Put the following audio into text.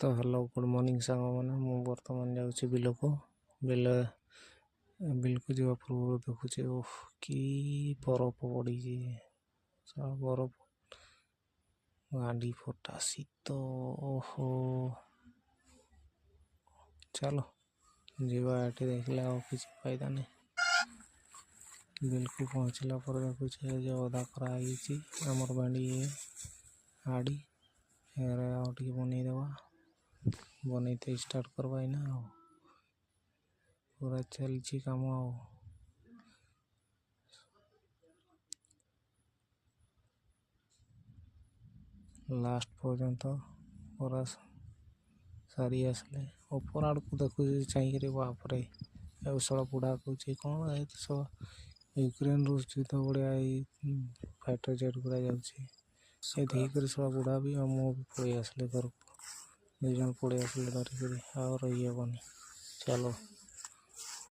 तो hello good morning सांग मैंने मु बर्तमान जाऊँगी बिल को जीवा पूर्व देखुचे ओह कि बरफ पड़ी बरफ गाड़ी फटा शीत ओहो चलो जीवा एटी देखले आ किसी फायदा नहीं बिल को पहुँचला पर देखुचे जो अदा कराई आमर बाड़ी आड़ी आउटे बनईदेवा बनईते स्टार्ट करवा ना पूरा चलची काम लास्ट पर्यंत पूरा सारी आसले ऊपर आड़ को देखु चाहिए बापरे सब बुढ़ा कौच कौन है तो सब यूक्रेन रूस युद्ध बढ़िया फाइटर जेट गुड़ा जाऊँगी सब बुढ़ा भी मु भी पड़े आसले घर को 2 जन पड़े आसले धरिक और रही हेबनी चलो।